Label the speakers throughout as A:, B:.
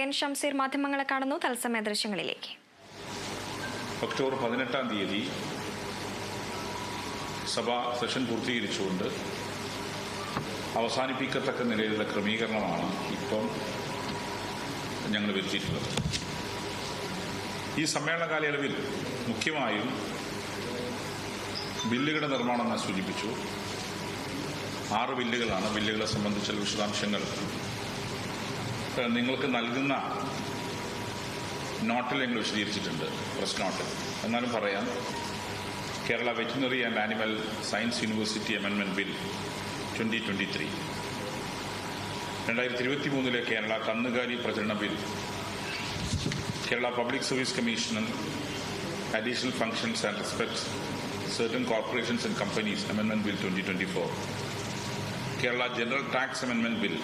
A: N Shamseer മാധ്യമങ്ങളെ കാണുന്നു. തത്സമയ ദൃശ്യങ്ങളിലേക്ക്.
B: ഒക്ടോബർ 18-ാം തീയതി സഭ സെഷൻ പൂർത്തീകരിച്ചുകൊണ്ട് അവസാനിപ്പിക്കത്തക്ക നിലയിലുള്ള ക്രമീകരണമാണ് ഇപ്പം ഞങ്ങൾ വരുത്തിയിട്ടുള്ളത്. ഈ സമ്മേളന കാലയളവിൽ മുഖ്യമായും ബില്ലുകളുടെ നിർമ്മാണം ഞാൻ സൂചിപ്പിച്ചു. 6 ബില്ലുകളാണ്. ബില്ലുകളെ സംബന്ധിച്ചുള്ള വിശദാംശങ്ങൾ നിങ്ങൾക്ക് നൽകുന്ന നോട്ടിൽ ഞങ്ങൾ വിശദീകരിച്ചിട്ടുണ്ട്, പ്രസ് നോട്ടിൽ. എന്നാലും പറയാം. Kerala veterinary and animal science university അമെൻമെന്റ് ബിൽ 2023, 2023 കേരള കന്നുകാലി പ്രചരണ bill, Kerala public service commission additional functions and respect certain corporations and companies amendment bill 2024, Kerala general tax അമെൻമെന്റ് ബിൽ,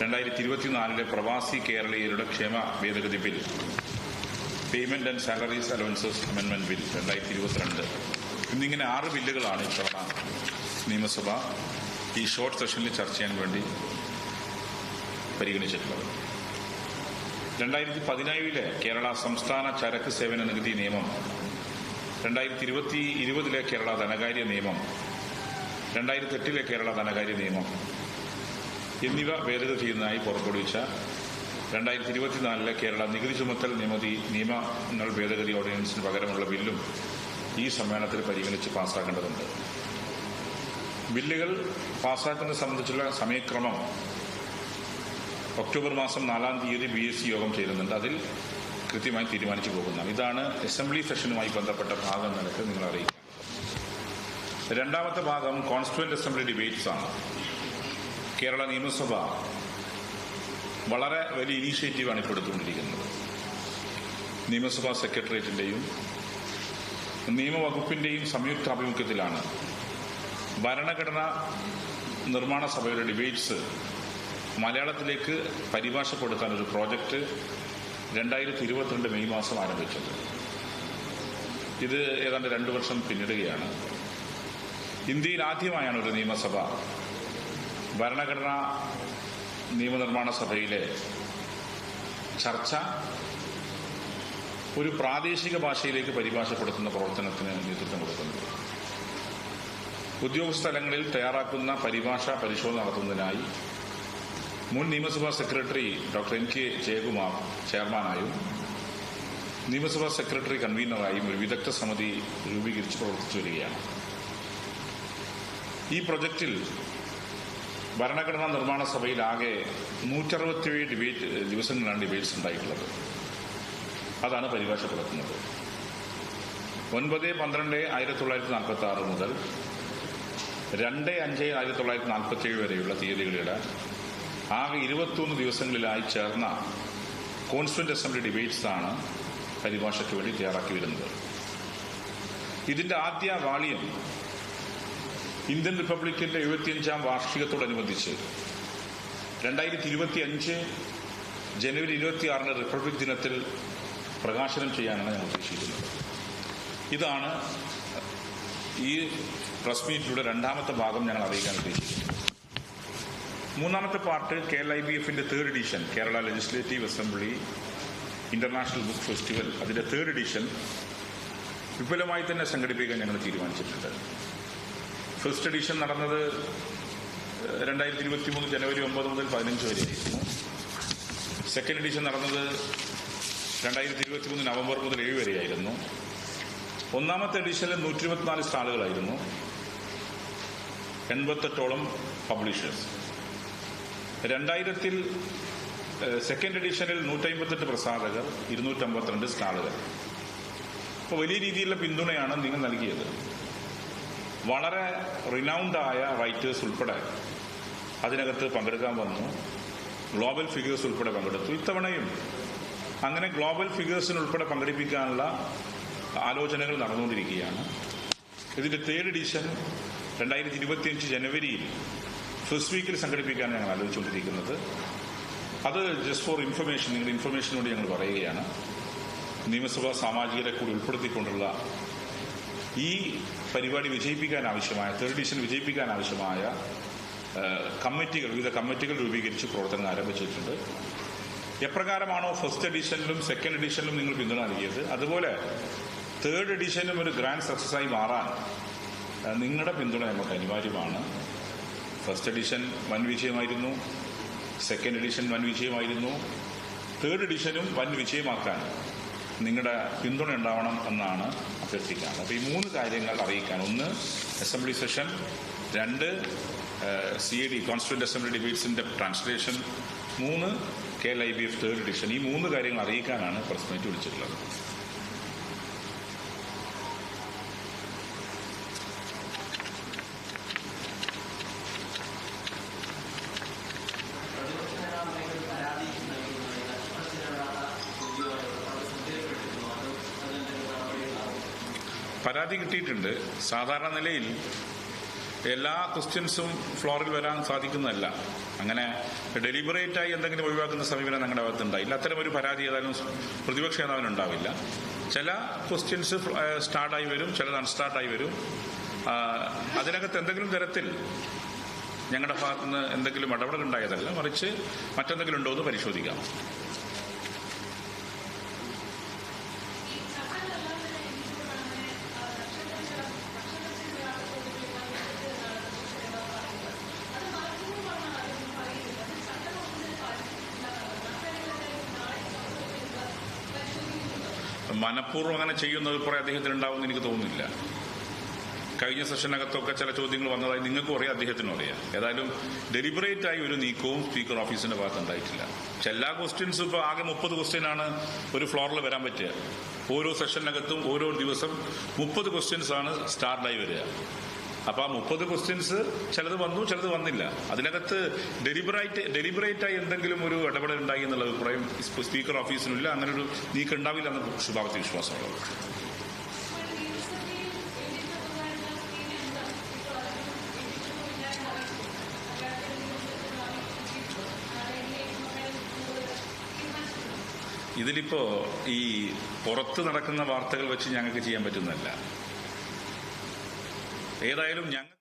B: 2024 പ്രവാസി കേരളീയരുടെ ക്ഷേമ ഭേദഗതി bill, payment and salaries allowances അമെൻമെന്റ് ബിൽ 2022 എന്നിങ്ങനെ 6 ബില്ലുകളാണ് ഇത്തവണ നിയമസഭ ഈ ഷോർട്ട് സെഷനിൽ ചർച്ച ചെയ്യാൻ വേണ്ടി പരിഗണിച്ചിട്ടുള്ളത്. 2017 കേരള സംസ്ഥാന ചരക്ക് സേവന നികുതി നിയമം, 2020 കേരള ധനകാര്യ നിയമം, 2008 കേരള ധനകാര്യ നിയമം എന്നിവ ഭേദഗതി ചെയ്യുന്നതായി പുറപ്പെടുവിച്ച 2024 കേരള നികുതി ചുമത്തൽ നിയമങ്ങൾ ഭേദഗതി ഓർഡിനൻസിന് പകരമുള്ള ബില്ലും ഈ സമ്മേളനത്തിൽ പരിഗണിച്ച് പാസ്സാക്കേണ്ടതുണ്ട്. ബില്ലുകൾ പാസ്സാക്കുന്നത് സംബന്ധിച്ചുള്ള സമയക്രമം ഒക്ടോബർ മാസം 4-ാം തീയതി BSC യോഗം ചേരുന്നുണ്ട്. അതിൽ കൃത്യമായി തീരുമാനിച്ചു പോകുന്നതാണ്. ഇതാണ് അസംബ്ലി സെഷനുമായി ബന്ധപ്പെട്ട ഭാഗം നിലക്ക് നിങ്ങൾ അറിയിക്കാം. രണ്ടാമത്തെ ഭാഗം കോൺസ്റ്റിറ്റ്യൂവന്റ് അസംബ്ലി ഡിബേറ്റ്സ് ആണ്. കേരള നിയമസഭ വളരെ വലിയ ഇനീഷ്യേറ്റീവാണ് ഇപ്പോൾ എടുത്തുകൊണ്ടിരിക്കുന്നത്. നിയമസഭാ സെക്രട്ടേറിയറ്റിന്റെയും നിയമവകുപ്പിന്റെയും സംയുക്ത ആഭിമുഖ്യത്തിലാണ് ഭരണഘടനാ നിർമ്മാണ സഭയുടെ ഡിബേറ്റ്സ് മലയാളത്തിലേക്ക് പരിഭാഷപ്പെടുത്താൻ ഒരു പ്രോജക്റ്റ് 2022 മെയ് മാസം ആരംഭിച്ചത്. ഇത് ഏതാണ്ട് 2 വർഷം പിന്നിടുകയാണ്. ഇന്ത്യയിൽ ആദ്യമായാണ് ഒരു നിയമസഭ ഭരണഘടനാ നിയമനിർമ്മാണ സഭയിലെ ചർച്ച ഒരു പ്രാദേശിക ഭാഷയിലേക്ക് പരിഭാഷപ്പെടുത്തുന്ന പ്രവർത്തനത്തിന് നേതൃത്വം കൊടുക്കുന്നത്. ഉദ്യോഗസ്ഥ തലങ്ങളിൽ തയ്യാറാക്കുന്ന പരിഭാഷ പരിശോധന നടത്തുന്നതിനായി മുൻ നിയമസഭാ സെക്രട്ടറി ഡോക്ടർ NK ജയകുമാർ ചെയർമാനായും നിയമസഭാ സെക്രട്ടറി കൺവീനറായും ഒരു വിദഗ്ധ സമിതി രൂപീകരിച്ച് പ്രവർത്തിച്ചു വരികയാണ്. ഈ പ്രൊജക്റ്റിൽ ഭരണഘടനാ നിർമ്മാണ സഭയിൽ ആകെ 167 ദിവസങ്ങളാണ് ഡിബേറ്റ്സ് ഉണ്ടായിട്ടുള്ളത്. അതാണ് പരിഭാഷപ്പെടുത്തുന്നത്. 9-12-1946 മുതൽ 2-5-1947 വരെയുള്ള തീയതികളിലെ ആകെ 21 ദിവസങ്ങളിലായി ചേർന്ന കോൺസ്റ്റിറ്റ്യൂവന്റ് അസംബ്ലി ഡിബേറ്റ്സ് ആണ് പരിഭാഷയ്ക്ക് വേണ്ടി തയ്യാറാക്കി വരുന്നത്. ഇതിന്റെ ആദ്യ വാള്യം ഇന്ത്യൻ റിപ്പബ്ലിക്കിന്റെ 75-ാം വാർഷികത്തോടനുബന്ധിച്ച് 2025 ജനുവരി 26 റിപ്പബ്ലിക് ദിനത്തിൽ പ്രകാശനം ചെയ്യാനാണ് ഞാൻ ഉദ്ദേശിക്കുന്നത്. ഇതാണ് ഈ പ്രസ് മീറ്റിലൂടെ രണ്ടാമത്തെ ഭാഗം ഞങ്ങൾ അറിയിക്കാൻ ഉദ്ദേശിക്കുന്നത്. മൂന്നാമത്തെ പാർട്ട് KLIBFന്റെ 3rd edition, Kerala legislative assembly international book festival, അതിന്റെ 3rd എഡിഷൻ വിപുലമായി തന്നെ സംഘടിപ്പിക്കാൻ ഞങ്ങൾ തീരുമാനിച്ചിട്ടുണ്ട്. ഫസ്റ്റ് എഡിഷൻ നടന്നത് 2023 ജനുവരി 9 മുതൽ 15 വരെയായിരുന്നു. സെക്കൻഡ് എഡിഷൻ നടന്നത് 2023 നവംബർ മുതൽ 7 വരെയായിരുന്നു. ഒന്നാമത്തെ എഡിഷനിൽ 124 സ്റ്റാളുകളായിരുന്നു, 88ഓളം പബ്ലിഷേഴ്സ്. 2000 സെക്കൻഡ് എഡിഷനിൽ 158 പ്രസാധകർ, 252 സ്റ്റാളുകൾ. അപ്പോൾ വലിയ രീതിയിലുള്ള പിന്തുണയാണ് നിങ്ങൾ നൽകിയത്. വളരെ റിനൗണ്ടായ റൈറ്റേഴ്സ് ഉൾപ്പെടെ അതിനകത്ത് പങ്കെടുക്കാൻ വന്നു. ഗ്ലോബൽ ഫിഗേഴ്സ് ഉൾപ്പെടെ പങ്കെടുത്തു. ഇത്തവണയും അങ്ങനെ ഗ്ലോബൽ ഫിഗേഴ്സിന് ഉൾപ്പെടെ പങ്കെടുപ്പിക്കാനുള്ള ആലോചനകൾ നടന്നുകൊണ്ടിരിക്കുകയാണ്. ഇതിന്റെ 3rd എഡിഷൻ 2025 ജനുവരിയിൽ ഫസ്റ്റ് വീക്കിൽ സംഘടിപ്പിക്കാനാണ് ഞങ്ങൾ ആലോചിച്ചുകൊണ്ടിരിക്കുന്നത്. അത് ജസ്റ്റ് ഫോർ ഇൻഫർമേഷൻ, നിങ്ങളുടെ ഇൻഫർമേഷന് വേണ്ടി ഞങ്ങൾ പറയുകയാണ്. നിയമസഭാ സാമാജികരെ കൂടി ഉൾപ്പെടുത്തിക്കൊണ്ടുള്ള ഈ പരിപാടി വിജയിപ്പിക്കാൻ ആവശ്യമായ 3rd എഡിഷൻ വിജയിപ്പിക്കാൻ ആവശ്യമായ കമ്മിറ്റികൾ, വിവിധ കമ്മിറ്റികൾ രൂപീകരിച്ച് പ്രവർത്തനം ആരംഭിച്ചിട്ടുണ്ട്. എപ്രകാരമാണോ ഫസ്റ്റ് എഡിഷനിലും സെക്കൻഡ് എഡിഷനിലും നിങ്ങൾ പിന്തുണ നൽകിയത്, അതുപോലെ തേർഡ് എഡിഷനും ഒരു ഗ്രാൻഡ് സക്സസ്സായി മാറാൻ നിങ്ങളുടെ പിന്തുണ നമുക്ക് അനിവാര്യമാണ്. ഫസ്റ്റ് എഡിഷൻ വൻ വിജയമായിരുന്നു, സെക്കൻഡ് എഡിഷൻ വൻ വിജയമായിരുന്നു, തേർഡ് എഡിഷനും വൻ വിജയമാക്കാൻ നിങ്ങളുടെ പിന്തുണ ഉണ്ടാവണം എന്നാണ് അഭ്യർത്ഥിക്കാൻ. അപ്പോൾ ഈ 3 കാര്യങ്ങൾ അറിയിക്കാൻ: 1 assembly session, 2 CAD constituent assembly ഡിബേറ്റ്സിന്റെ ട്രാൻസ്ലേഷൻ, 3 KLIBF തേർഡ് എഡിഷൻ. ഈ 3 കാര്യങ്ങൾ അറിയിക്കാനാണ് പ്രസ് മീറ്റ് വിളിച്ചിട്ടുള്ളത്. പരാതി കിട്ടിയിട്ടുണ്ട്. സാധാരണ നിലയിൽ എല്ലാ ക്വസ്റ്റ്യൻസും ഫ്ലോറിൽ വരാൻ സാധിക്കുന്നതല്ല. അങ്ങനെ ഡെലിബറേറ്റായി എന്തെങ്കിലും ഒഴിവാക്കുന്ന സമീപനം ഞങ്ങളുടെ ഭാഗത്തുണ്ടായില്ല. അത്തരമൊരു പരാതി ഏതായാലും പ്രതിപക്ഷ നേതാവിനുണ്ടാവില്ല. ചില ക്വസ്റ്റ്യൻസ് സ്റ്റാർട്ടായി വരും, ചിലത് അൺസ്റ്റാർട്ടായി വരും. അതിനകത്ത് എന്തെങ്കിലും തരത്തിൽ ഞങ്ങളുടെ ഭാഗത്തുനിന്ന് എന്തെങ്കിലും ഇടപെടലുണ്ടായതല്ല, മറിച്ച് മറ്റെന്തെങ്കിലും ഉണ്ടോ എന്ന് പരിശോധിക്കാം. മനഃപൂർവ്വം അങ്ങനെ ചെയ്യുന്ന അഭിപ്രായം അദ്ദേഹത്തിന് ഉണ്ടാവുമെന്ന് എനിക്ക് തോന്നുന്നില്ല. കഴിഞ്ഞ സെഷനകത്തൊക്കെ ചില ചോദ്യങ്ങൾ വന്നതായി നിങ്ങൾക്കും അറിയാം, അദ്ദേഹത്തിനും അറിയാം. ഏതായാലും ഡെലിബറേറ്റ് ആയി ഒരു നീക്കവും സ്പീക്കർ ഓഫീസിന്റെ ഭാഗത്ത് ഉണ്ടായിട്ടില്ല. എല്ലാ ക്വസ്റ്റ്യൻസും ഇപ്പോൾ ആകെ 30 ക്വസ്റ്റ്യനാണ് ഒരു ഫ്ലോറിൽ വരാൻ പറ്റുക. ഓരോ സെഷനകത്തും ഓരോ ദിവസം 30 ക്വസ്റ്റ്യൻസ് ആണ് സ്റ്റാർട്ടായി വരിക. അപ്പൊ ആ 30 ക്വസ്റ്റ്യൻസ് ചിലത് വന്നു, ചിലത് വന്നില്ല. അതിനകത്ത് ഡെലിബറേറ്റായി എന്തെങ്കിലും ഒരു ഇടപെടൽ ഉണ്ടായി എന്നുള്ള അഭിപ്രായം സ്പീക്കർ ഓഫീസിനില്ല. അങ്ങനെ ഒരു നീക്കം ഉണ്ടാവില്ല എന്ന ശുഭാപ്തി വിശ്വാസമുള്ളത്. ഇതിലിപ്പോ ഈ പുറത്ത് നടക്കുന്ന വാർത്തകൾ വെച്ച് ഞങ്ങൾക്ക് ചെയ്യാൻ പറ്റുന്നതല്ല. ഏതായാലും ഞങ്ങൾക്ക്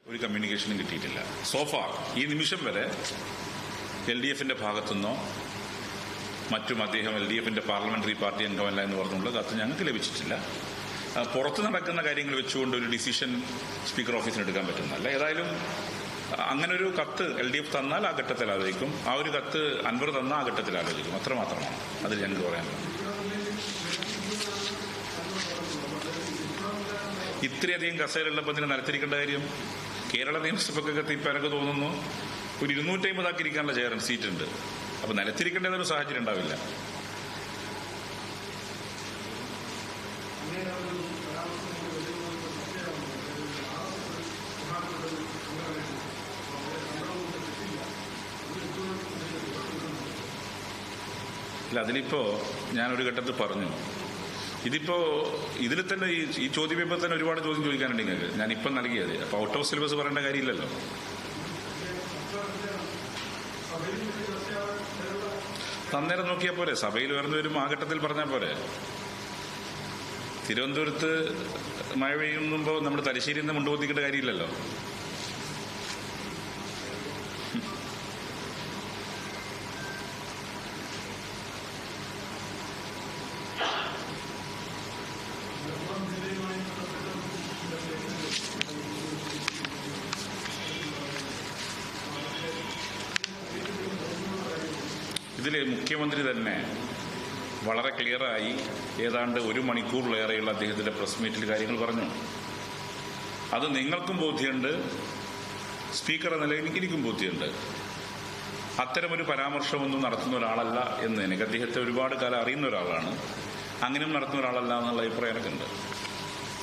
B: ഒരു കമ്മ്യൂണിക്കേഷനും കിട്ടിയിട്ടില്ല സോഫാർ. ഈ നിമിഷം വരെ LDFന്റെ ഭാഗത്തുനിന്നോ മറ്റും അദ്ദേഹം LDFന്റെ പാർലമെന്ററി പാർട്ടി അംഗമല്ല എന്ന് പറഞ്ഞുള്ള കത്ത് ഞങ്ങൾക്ക് ലഭിച്ചിട്ടില്ല. പുറത്ത് നടക്കുന്ന കാര്യങ്ങൾ വെച്ചുകൊണ്ട് ഒരു ഡിസിഷൻ സ്പീക്കർ ഓഫീസിന് എടുക്കാൻ പറ്റുന്നതല്ല. ഏതായാലും അങ്ങനെ ഒരു കത്ത് LDF തന്നാൽ ആ ഘട്ടത്തിൽ ആലോചിക്കും. ആ ഒരു കത്ത് അൻവർ തന്നാൽ ആ ഘട്ടത്തിൽ ആലോചിക്കും. അത്രമാത്രമാണ് അതിൽ ഞങ്ങൾക്ക് പറയാനുള്ളത്. ഇത്രയധികം കസേരയുള്ളപ്പോൾ ഇതിനെ നിലത്തിരിക്കേണ്ട കാര്യം? കേരള നിയമസഭയ്ക്കകത്ത് ഇപ്പം എനിക്ക് തോന്നുന്നു ഒരു 250 ആക്കിയിരിക്കാനുള്ള ചെയർ സീറ്റുണ്ട്. അപ്പൊ നിലത്തിരിക്കേണ്ടതൊരു സാഹചര്യം ഉണ്ടാവില്ല. ഇല്ല, അതിലിപ്പോ ഞാനൊരു ഘട്ടത്തിൽ പറഞ്ഞു, ഇതിൽ തന്നെ ഈ ചോദ്യപേപ്പർ തന്നെ ഒരുപാട് ചോദ്യം ചോദിക്കാനുണ്ട് നിങ്ങൾക്ക്. ഞാനിപ്പം നൽകിയത് അപ്പൊ ഔട്ട് ഓഫ് സിലബസ് പറയേണ്ട കാര്യമില്ലല്ലോ. അന്നേരം നോക്കിയാൽ പോരെ, സഭയിൽ ഉയർന്നു വരും ആ ഘട്ടത്തിൽ പറഞ്ഞാൽ പോരെ. തിരുവനന്തപുരത്ത് മഴ പെയ്യുമ്പോൾ നമ്മൾ തലശ്ശേരിയിൽ നിന്ന് മുണ്ടുപോത്തിക്കേണ്ട കാര്യമില്ലല്ലോ. ഇതില് മുഖ്യമന്ത്രി തന്നെ വളരെ ക്ലിയറായി ഏതാണ്ട് 1 മണിക്കൂറിലേറെയുള്ള അദ്ദേഹത്തിന്റെ പ്രസ് മീറ്റിൽ കാര്യങ്ങൾ പറഞ്ഞു. അത് നിങ്ങൾക്കും ബോധ്യമുണ്ട്, സ്പീക്കർ എന്ന നിലയിൽ എനിക്കും ബോധ്യമുണ്ട്. അത്തരമൊരു പരാമർശമൊന്നും നടത്തുന്ന ഒരാളല്ല എന്ന് എനിക്ക് അദ്ദേഹത്തെ ഒരുപാട് കാലം അറിയുന്ന ഒരാളാണ്. അങ്ങനെയും നടത്തുന്ന ഒരാളല്ല എന്നുള്ള അഭിപ്രായം എനിക്കുണ്ട്.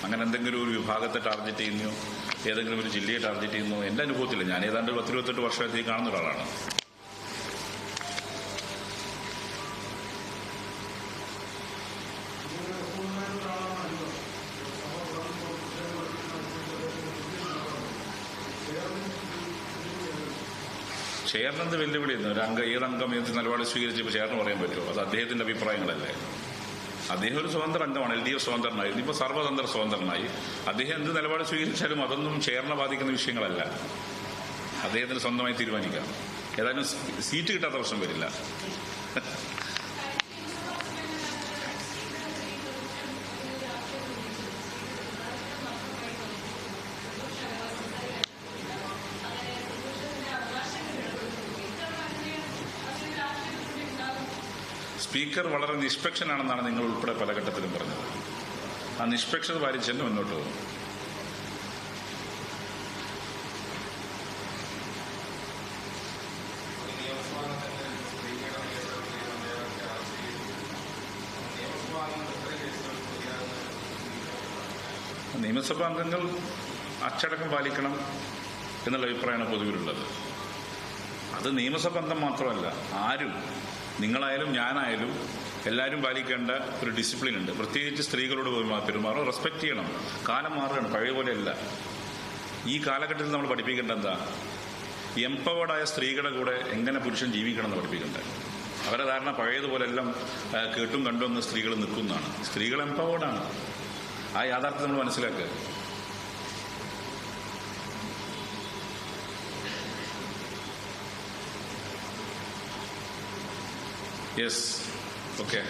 B: അങ്ങനെ എന്തെങ്കിലും ഒരു വിഭാഗത്തെ ടാർഗറ്റ് ചെയ്യുന്നോ ഏതെങ്കിലും ഒരു ജില്ലയെ ടാർഗറ്റ് ചെയ്യുന്നോ എൻ്റെ അനുഭവത്തില്ല. ഞാൻ ഏതാണ്ട് 10-28 വർഷത്തേക്ക് കാണുന്ന ഒരാളാണ്. ചെയറിനെന്ത് വെല്ലുവിളിയെന്ന് ഏതംഗം ഏത് നിലപാട് സ്വീകരിച്ചപ്പോൾ ചെയറിന് പറയാൻ പറ്റുമോ? അത് അദ്ദേഹത്തിന്റെ അഭിപ്രായങ്ങളല്ലേ. അദ്ദേഹം ഒരു സ്വതന്ത്ര അംഗമാണ്, LDF സ്വതന്ത്രനായിരുന്നു, ഇപ്പൊ സർവ്വതന്ത്ര സ്വതന്ത്രനായി. അദ്ദേഹം എന്ത് നിലപാട് സ്വീകരിച്ചാലും അതൊന്നും ചെയറിനെ ബാധിക്കുന്ന വിഷയങ്ങളല്ല. അദ്ദേഹത്തിന് സ്വന്തമായി തീരുമാനിക്കാം. ഏതായാലും സീറ്റ് കിട്ടാത്ത പ്രശ്നം വരില്ല. സ്പീക്കർ വളരെ നിഷ്പക്ഷനാണെന്നാണ് നിങ്ങൾ ഉൾപ്പെടെ പല ഘട്ടത്തിലും പറഞ്ഞത്. ആ നിഷ്പക്ഷത പാലിച്ച് തന്നെ മുന്നോട്ട് പോകും. നിയമസഭാ അംഗങ്ങൾ അച്ചടക്കം പാലിക്കണം എന്നുള്ള അഭിപ്രായമാണ് പൊതുവിലുള്ളത്. അത് നിയമസഭാ അംഗം മാത്രമല്ല, ആരും, നിങ്ങളായാലും ഞാനായാലും എല്ലാവരും പാലിക്കേണ്ട ഒരു ഡിസിപ്ലിൻ ഉണ്ട്. പ്രത്യേകിച്ച് സ്ത്രീകളോട് പെരുമാറും, റെസ്പെക്ട് ചെയ്യണം. കാലം മാറുകയാണ്, പഴയ പോലെയല്ല. ഈ കാലഘട്ടത്തിൽ നമ്മൾ പഠിപ്പിക്കേണ്ട എന്താ? എംപവേർഡായ സ്ത്രീകളുടെ കൂടെ എങ്ങനെ പുരുഷൻ ജീവിക്കണം എന്ന് പഠിപ്പിക്കേണ്ടത്. അവരെ ധാരണ പഴയതുപോലെ എല്ലാം കേട്ടും കണ്ടും ഒന്ന് സ്ത്രീകൾ നിൽക്കുന്നതാണ്. സ്ത്രീകൾ എംപവേർഡാണ്. ആ യാഥാർത്ഥ്യം നമ്മൾ മനസ്സിലാക്കുക. Yes, okay.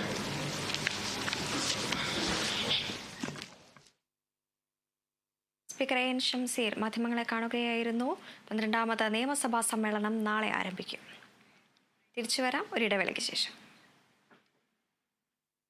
A: Speaker N Shamseer മാധ്യമങ്ങളെ കാണുകയായിരുന്നു. 12ാമത് നിയമസഭാ സമ്മേളനം നാളെ ആരംഭിക്കും. തിരിച്ചു വരാം ഒരിടവേളയ്ക്ക് ശേഷം.